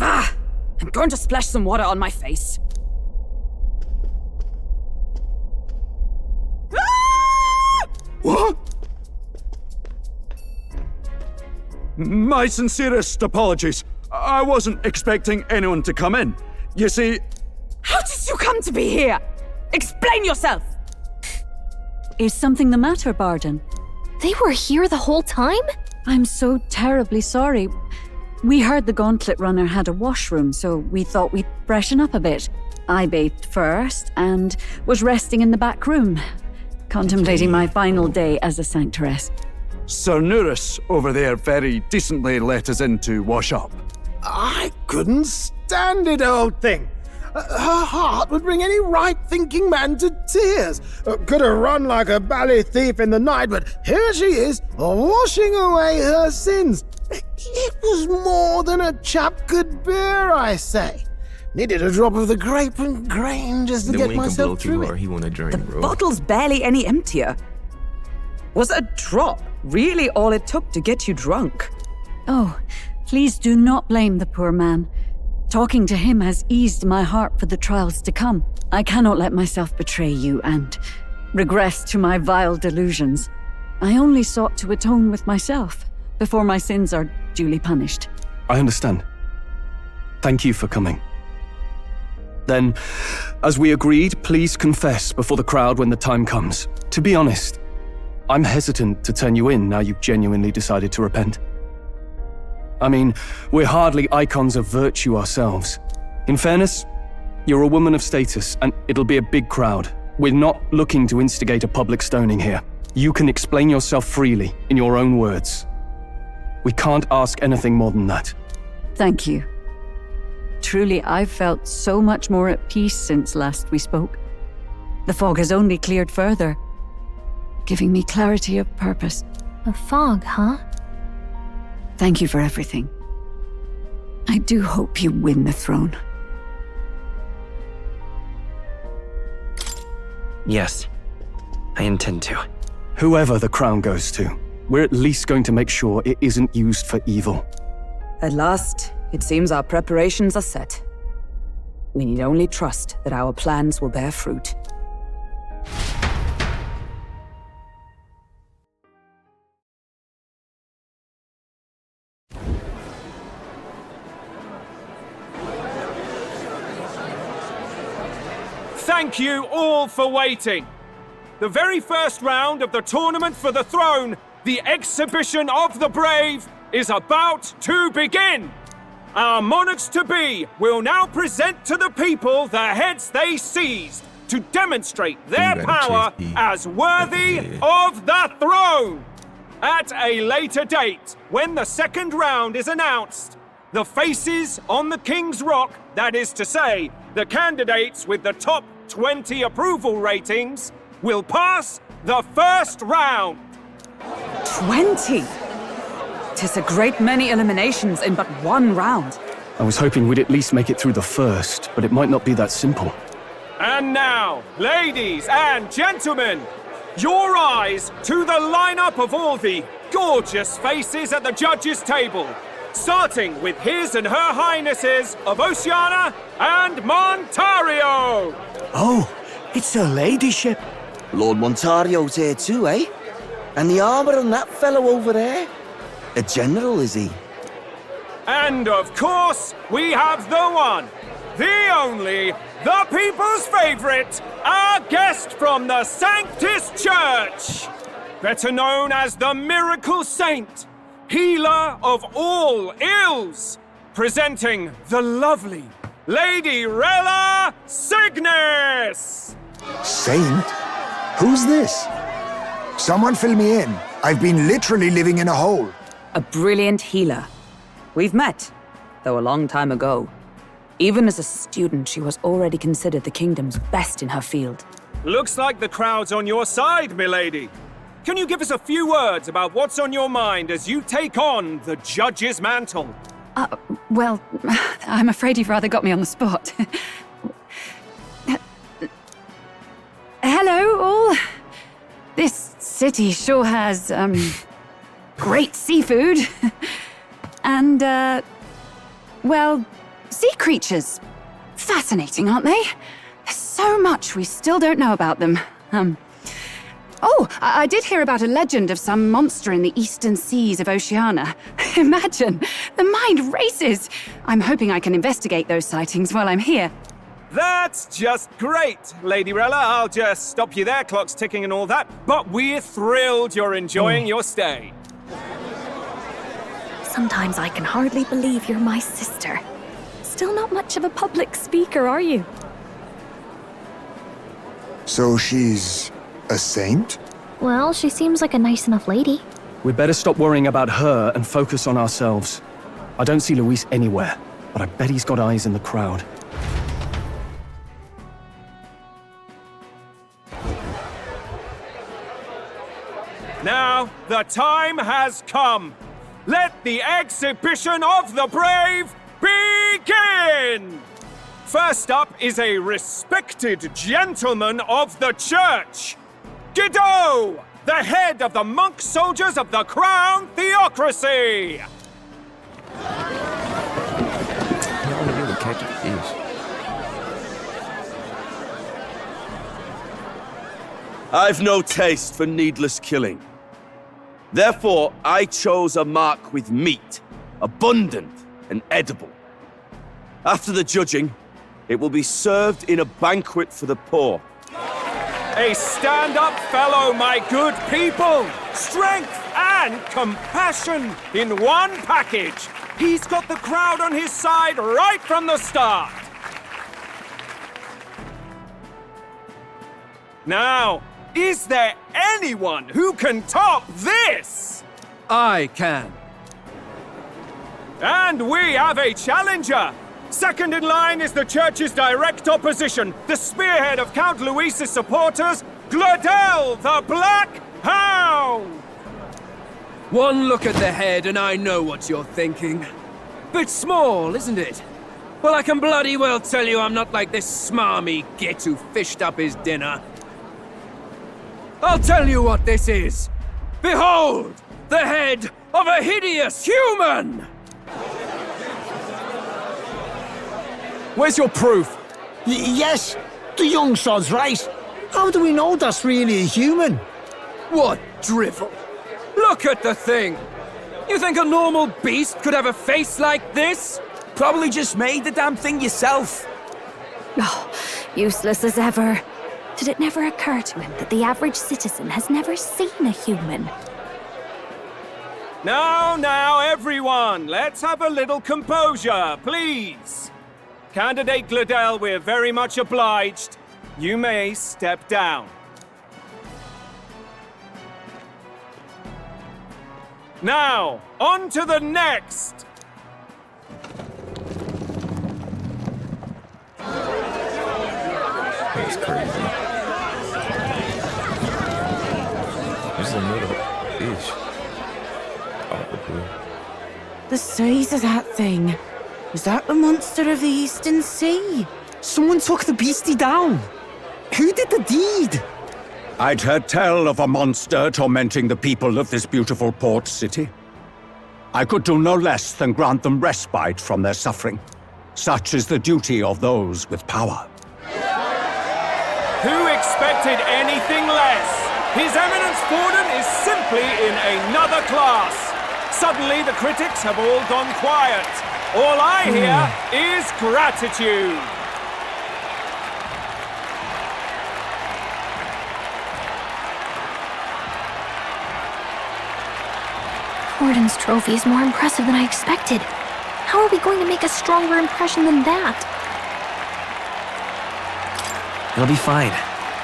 Ah! I'm going to splash some water on my face. What? My sincerest apologies. I wasn't expecting anyone to come in. You see... How did you come to be here? Explain yourself! Is something the matter, Barden? They were here the whole time? I'm so terribly sorry. We heard the Gauntlet Runner had a washroom, so we thought we'd freshen up a bit. I bathed first and was resting in the back room, contemplating my final day as a sanctoress. Sir Nuris over there very decently let us in to wash up. I couldn't stand it, old thing. Her heart would bring any right-thinking man to tears. Could have run like a bally thief in the night, but here she is, washing away her sins. It was more than a chap could bear, I say. Needed a drop of the grape and grain just to get myself through it. He want to drink, bro. Bottle's barely any emptier. Was a drop really all it took to get you drunk? Oh, please do not blame the poor man. Talking to him has eased my heart for the trials to come. I cannot let myself betray you and regress to my vile delusions. I only sought to atone with myself before my sins are duly punished. I understand. Thank you for coming. Then, as we agreed, please confess before the crowd when the time comes. To be honest, I'm hesitant to turn you in now you've genuinely decided to repent. I mean, we're hardly icons of virtue ourselves. In fairness, you're a woman of status, and it'll be a big crowd. We're not looking to instigate a public stoning here. You can explain yourself freely, in your own words. We can't ask anything more than that. Thank you. Truly, I've felt so much more at peace since last we spoke. The fog has only cleared further, giving me clarity of purpose. A fog, huh? Thank you for everything. I do hope you win the throne. Yes, I intend to. Whoever the crown goes to, we're at least going to make sure it isn't used for evil. At last, it seems our preparations are set. We need only trust that our plans will bear fruit. Thank you all for waiting. The very first round of the tournament for the throne, the exhibition of the brave, is about to begin. Our monarchs-to-be will now present to the people the heads they seized to demonstrate their power as worthy of the throne. At a later date, when the second round is announced, the faces on the King's Rock, that is to say, the candidates with the top 20 approval ratings, will pass the first round. 20? 'Tis a great many eliminations in but one round. I was hoping we'd at least make it through the first, but it might not be that simple. And now, ladies and gentlemen, your eyes to the lineup of all the gorgeous faces at the judges' table, starting with His and Her Highnesses of Oceania and Montario. Oh, it's her ladyship. Lord Montario's here too, eh? And the armor on that fellow over there? A general, is he? And of course, we have the one, the only, the people's favorite, our guest from the Sanctus Church, better known as the Miracle Saint, healer of all ills, presenting the lovely Lady Rella Cygnus! Saint? Who's this? Someone fill me in. I've been literally living in a hole. A brilliant healer. We've met, though a long time ago. Even as a student, she was already considered the kingdom's best in her field. Looks like the crowd's on your side, milady. Can you give us a few words about what's on your mind as you take on the judge's mantle? Well, I'm afraid you've rather got me on the spot. Hello, all. This city sure has, great seafood. And, well, sea creatures. Fascinating, aren't they? There's so much we still don't know about them. Oh, I did hear about a legend of some monster in the eastern seas of Oceania. Imagine, the mind races. I'm hoping I can investigate those sightings while I'm here. That's just great, Lady Rella. I'll just stop you there, clock's ticking and all that. But we're thrilled you're enjoying your stay. Sometimes I can hardly believe you're my sister. Still not much of a public speaker, are you? So she's a saint? Well, she seems like a nice enough lady. We'd better stop worrying about her and focus on ourselves. I don't see Luis anywhere, but I bet he's got eyes in the crowd. Now, the time has come. Let the exhibition of the brave begin! First up is a respected gentleman of the church. Guido, the head of the monk soldiers of the Crown Theocracy! I've no taste for needless killing. Therefore, I chose a mark with meat, abundant and edible. After the judging, it will be served in a banquet for the poor. A stand-up fellow, my good people! Strength and compassion in one package! He's got the crowd on his side right from the start! Now, is there anyone who can top this? I can. And we have a challenger! Second in line is the church's direct opposition, the spearhead of Count Luis's supporters, Gladel the Black Hound! One look at the head and I know what you're thinking. Bit small, isn't it? Well, I can bloody well tell you I'm not like this smarmy git who fished up his dinner. I'll tell you what this is. Behold, the head of a hideous human! Where's your proof? Yes, the young sod's right. How do we know that's really a human? What drivel! Look at the thing! You think a normal beast could have a face like this? Probably just made the damn thing yourself. Oh, useless as ever. Did it never occur to him that the average citizen has never seen a human? Now, everyone, let's have a little composure, please. Candidate Gladel, we're very much obliged. You may step down. Now, on to the next! That's crazy. There's another fish. The size of that thing. Was that the monster of the Eastern Sea? Someone took the beastie down. Who did the deed? I'd heard tell of a monster tormenting the people of this beautiful port city. I could do no less than grant them respite from their suffering. Such is the duty of those with power. Who expected anything less? His Eminence Borden is simply in another class. Suddenly the critics have all gone quiet. All I hear is gratitude. Borden's trophy is more impressive than I expected. How are we going to make a stronger impression than that? It'll be fine.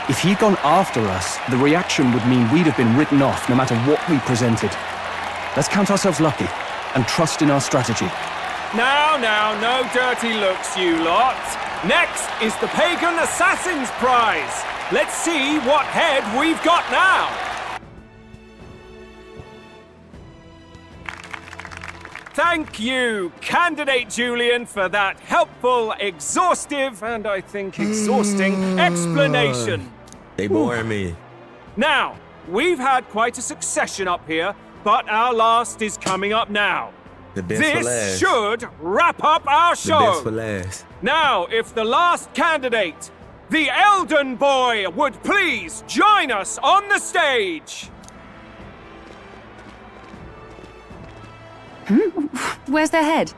If he'd gone after us, the reaction would mean we'd have been written off no matter what we presented. Let's count ourselves lucky and trust in our strategy. Now, no dirty looks, you lot. Next is the Pagan Assassin's Prize. Let's see what head we've got now. Thank you, Candidate Julian, for that helpful, exhaustive, and I think exhausting explanation. They bore me. Now, we've had quite a succession up here, but our last is coming up now. The best for This last. should wrap up our The show. best for last. Now, if the last candidate the Elden Boy would please join us on the stage. Where's their head?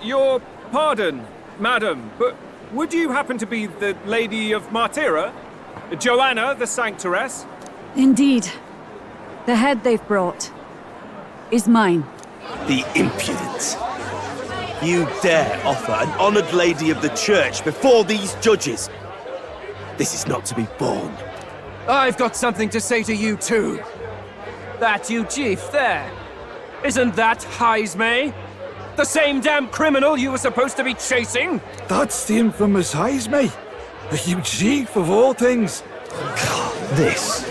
Your pardon, madam, but would you happen to be the Lady of Martira? Joanna the Sanctoress? Indeed. The head they've brought is mine. The impudence. You dare offer an honored lady of the church before these judges? This is not to be borne. I've got something to say to you too. That you chief there? Isn't that Heisme? The same damn criminal you were supposed to be chasing? That's the infamous Heisme. The you chief of all things. This.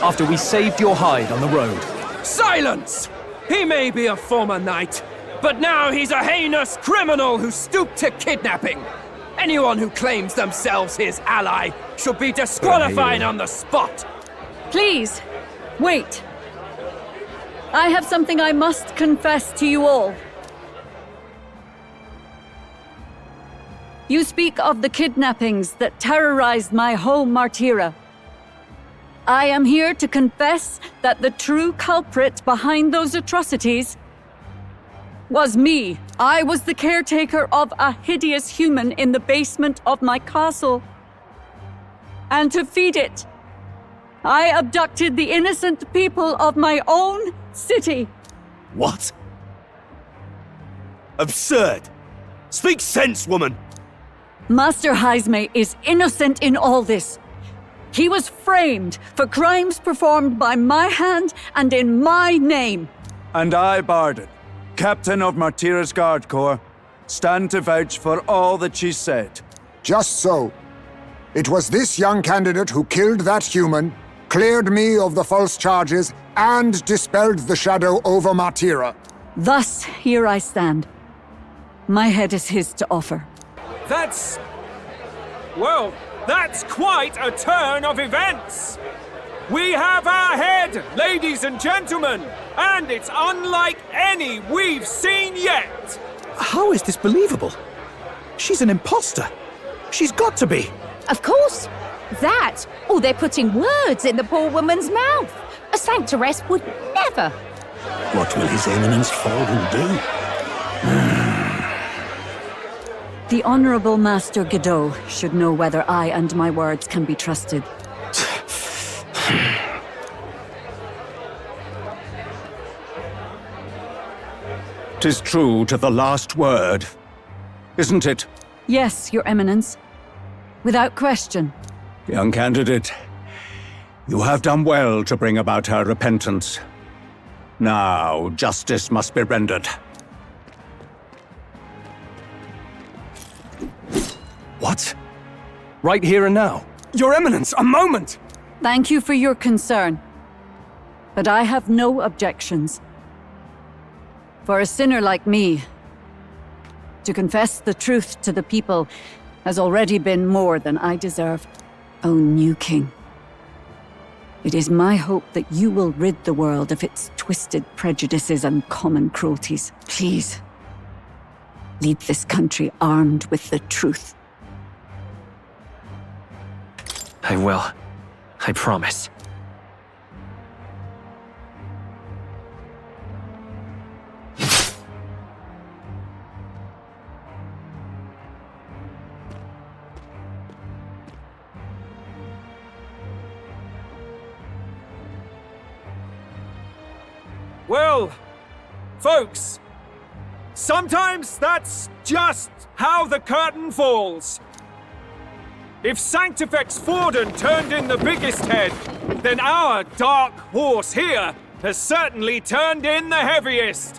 After we saved your hide on the road. Silence! He may be a former knight, but now he's a heinous criminal who stooped to kidnapping. Anyone who claims themselves his ally should be disqualified on the spot. Please, wait. I have something I must confess to you all. You speak of the kidnappings that terrorized my home, Martira. I am here to confess that the true culprit behind those atrocities was me. I was the caretaker of a hideous human in the basement of my castle. And to feed it, I abducted the innocent people of my own city. What? Absurd! Speak sense, woman! Master Heisme is innocent in all this. He was framed for crimes performed by my hand and in my name. And I, Barden, Captain of Martira's Guard Corps, stand to vouch for all that she said. Just so. It was this young candidate who killed that human, cleared me of the false charges, and dispelled the shadow over Martira. Thus, here I stand. My head is his to offer. That's quite a turn of events! We have our head, ladies and gentlemen, and it's unlike any we've seen yet! How is this believable? She's an imposter. She's got to be. Of course. That, or they're putting words in the poor woman's mouth. A sanctoress would never. What will His Eminence Falden do? The Honorable Master Godot should know whether I and my words can be trusted. 'Tis true to the last word, isn't it? Yes, Your Eminence. Without question. Young candidate, you have done well to bring about her repentance. Now, justice must be rendered. What? Right here and now? Your Eminence, a moment! Thank you for your concern. But I have no objections. For a sinner like me, to confess the truth to the people has already been more than I deserve. O new king, it is my hope that you will rid the world of its twisted prejudices and common cruelties. Please, lead this country armed with the truth. I will. I promise. Well, folks, sometimes that's just how the curtain falls. If Sanctifex Forden turned in the biggest head, then our dark horse here has certainly turned in the heaviest.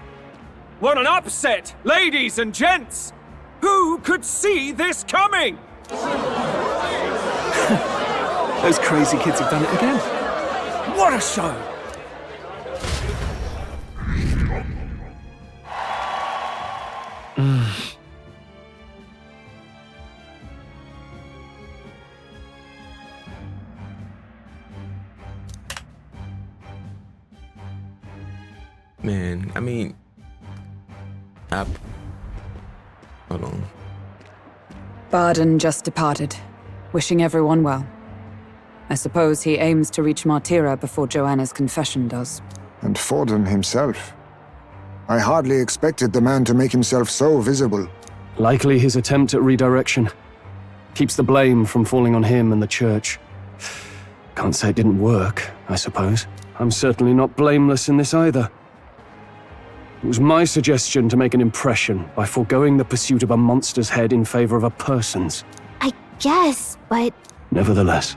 What an upset, ladies and gents! Who could see this coming? Those crazy kids have done it again. What a show! Man, app. Hold on. Barden just departed, wishing everyone well. I suppose he aims to reach Martira before Joanna's confession does. And Forden himself. I hardly expected the man to make himself so visible. Likely his attempt at redirection. Keeps the blame from falling on him and the church. Can't say it didn't work, I suppose. I'm certainly not blameless in this either. It was my suggestion to make an impression by foregoing the pursuit of a monster's head in favor of a person's. I guess, but... Nevertheless,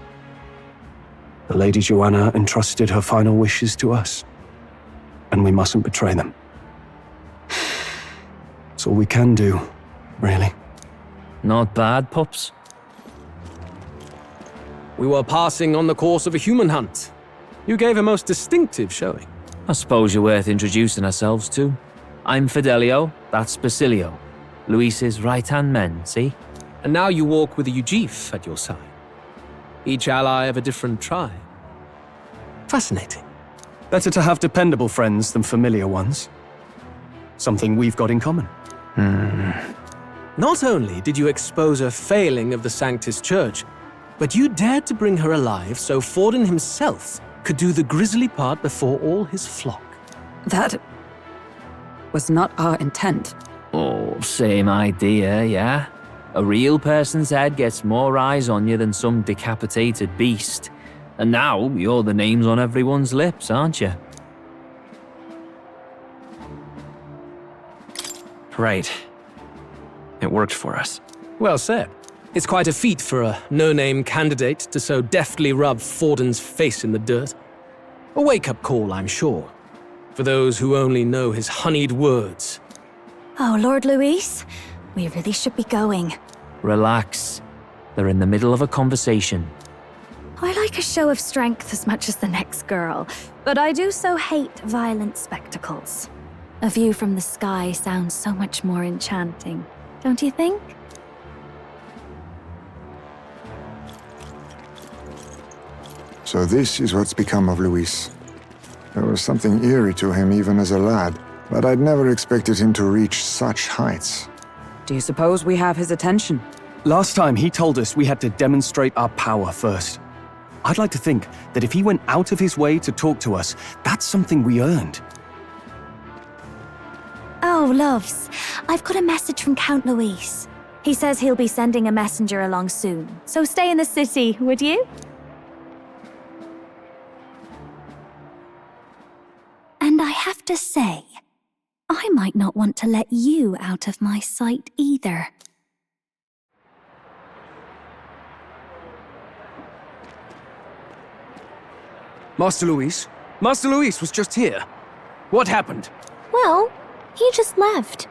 the Lady Joanna entrusted her final wishes to us, and we mustn't betray them. It's all we can do, really. Not bad, pups. We were passing on the course of a human hunt. You gave a most distinctive showing. I suppose you're worth introducing ourselves to. I'm Fidelio, that's Basilio. Luis's right-hand men, see? And now you walk with a Ujif at your side. Each ally of a different tribe. Fascinating. Better to have dependable friends than familiar ones. Something we've got in common. Not only did you expose a failing of the Sanctus Church, but you dared to bring her alive so Forden himself could do the grisly part before all his flock. That was not our intent. Oh, same idea, yeah? A real person's head gets more eyes on you than some decapitated beast. And now you're the names on everyone's lips, aren't you? Right. It worked for us. Well said. It's quite a feat for a no-name candidate to so deftly rub Forden's face in the dirt. A wake-up call, I'm sure, for those who only know his honeyed words. Oh, Lord Luis, we really should be going. Relax. They're in the middle of a conversation. I like a show of strength as much as the next girl, but I do so hate violent spectacles. A view from the sky sounds so much more enchanting, don't you think? So this is what's become of Luis. There was something eerie to him even as a lad, but I'd never expected him to reach such heights. Do you suppose we have his attention? Last time he told us we had to demonstrate our power first. I'd like to think that if he went out of his way to talk to us, that's something we earned. Oh, loves, I've got a message from Count Luis. He says he'll be sending a messenger along soon, so stay in the city, would you? And I have to say, I might not want to let you out of my sight either. Master Luis was just here. What happened? Well, he just left.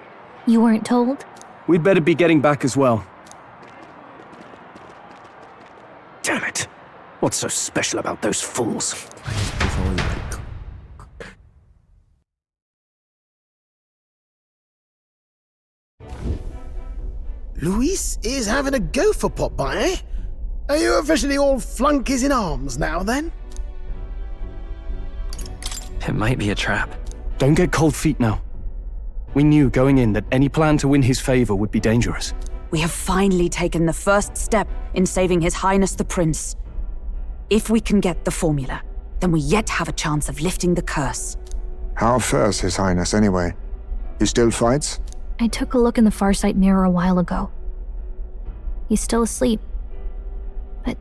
You weren't told? We'd better be getting back as well. Damn it. What's so special about those fools? Luis is having a go for Popeye, eh? Are you officially all flunkies in arms now, then? It might be a trap. Don't get cold feet now. We knew going in that any plan to win his favor would be dangerous. We have finally taken the first step in saving His Highness the Prince. If we can get the formula, then we yet have a chance of lifting the curse. How fares His Highness, anyway? He still fights? I took a look in the Farsight mirror a while ago. He's still asleep. But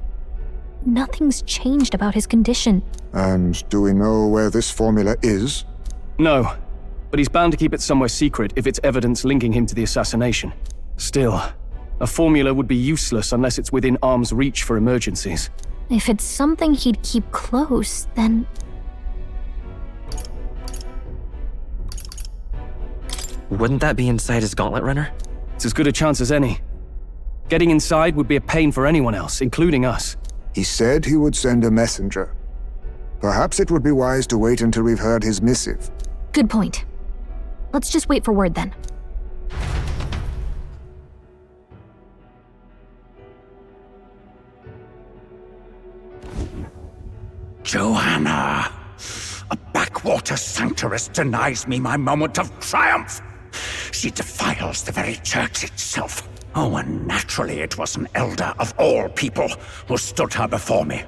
nothing's changed about his condition. And do we know where this formula is? No, but he's bound to keep it somewhere secret if it's evidence linking him to the assassination. Still, a formula would be useless unless it's within arm's reach for emergencies. If it's something he'd keep close, then... Wouldn't that be inside his gauntlet runner? It's as good a chance as any. Getting inside would be a pain for anyone else, including us. He said he would send a messenger. Perhaps it would be wise to wait until we've heard his missive. Good point. Let's just wait for word then. Joanna! A backwater sanctuarist denies me my moment of triumph! She defiles the very church itself. Oh, and naturally it was an elder of all people who stood her before me.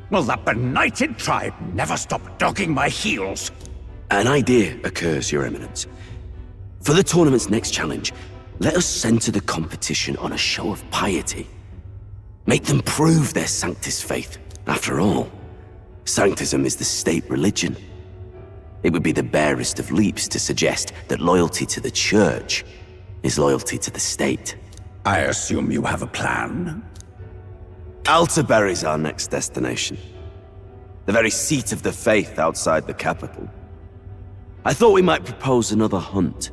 Will that benighted tribe never stop dogging my heels? An idea occurs, Your Eminence. For the tournament's next challenge, let us center the competition on a show of piety. Make them prove their Sanctus faith. After all, Sanctism is the state religion. It would be the barest of leaps to suggest that loyalty to the church is loyalty to the state. I assume you have a plan? Altaberry's our next destination. The very seat of the faith outside the capital. I thought we might propose another hunt.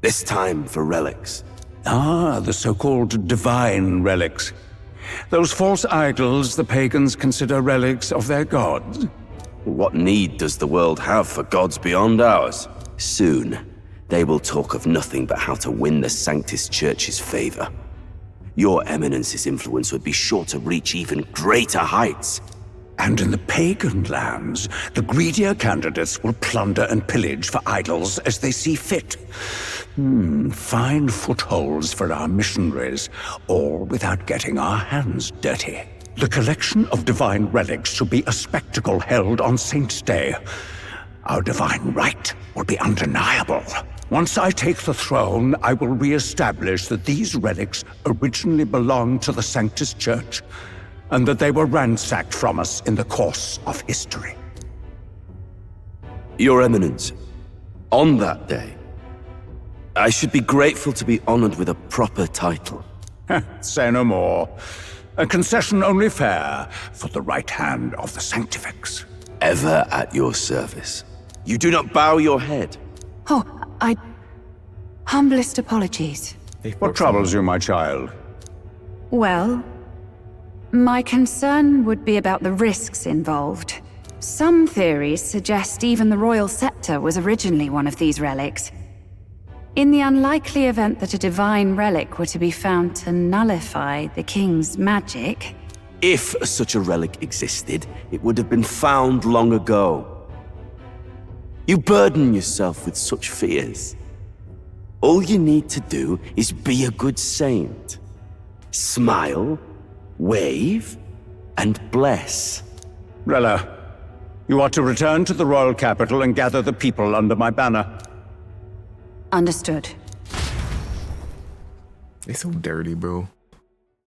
This time for relics. Ah, the so-called divine relics. Those false idols the pagans consider relics of their gods. What need does the world have for gods beyond ours? Soon, they will talk of nothing but how to win the Sanctus Church's favor. Your Eminence's influence would be sure to reach even greater heights. And in the pagan lands, the greedier candidates will plunder and pillage for idols as they see fit. Fine footholds for our missionaries, all without getting our hands dirty. The collection of divine relics should be a spectacle held on Saint's Day. Our divine right will be undeniable. Once I take the throne, I will re-establish that these relics originally belonged to the Sanctus Church, and that they were ransacked from us in the course of history. Your Eminence, on that day, I should be grateful to be honored with a proper title. Say no more. A concession only fair for the right hand of the Sanctifex. Ever at your service. You do not bow your head. Oh, humblest apologies. What troubles you, my child? Well, my concern would be about the risks involved. Some theories suggest even the royal scepter was originally one of these relics. In the unlikely event that a divine relic were to be found to nullify the king's magic... If such a relic existed, it would have been found long ago. You burden yourself with such fears. All you need to do is be a good saint. Smile, wave, and bless. Rella, you are to return to the royal capital and gather the people under my banner. Understood. They so dirty, bro.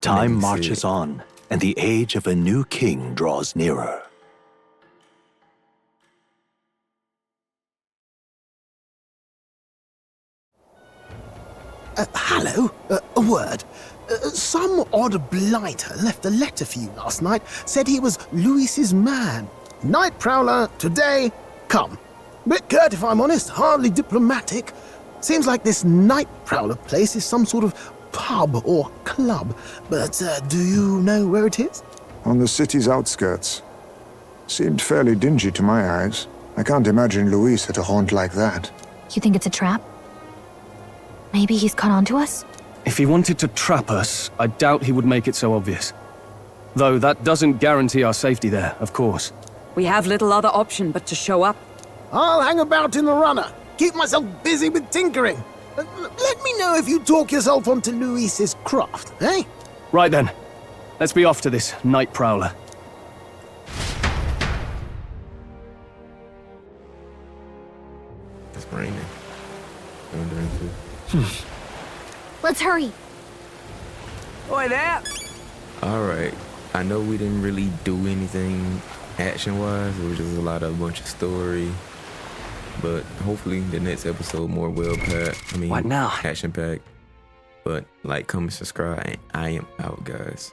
Time marches on, and the age of a new king draws nearer. Hello? A word. Some odd blighter left a letter for you last night. Said he was Louis's man. Night Prowler, today, come. Bit curt if I'm honest, hardly diplomatic. Seems like this Night Prowler place is some sort of pub or club. But do you know where it is? On the city's outskirts. Seemed fairly dingy to my eyes. I can't imagine Louis at a haunt like that. You think it's a trap? Maybe he's caught on to us? If he wanted to trap us, I doubt he would make it so obvious. Though that doesn't guarantee our safety there, of course. We have little other option but to show up. I'll hang about in the runner. Keep myself busy with tinkering. Let me know if you talk yourself onto Louis's craft, eh? Right then. Let's be off to this Night Prowler. It's raining. Let's hurry. Oi there! Alright. I know we didn't really do anything action-wise. It was just a bunch of story. But hopefully the next episode more well-packed. What now? Action-packed. But like, comment, subscribe, and I am out, guys.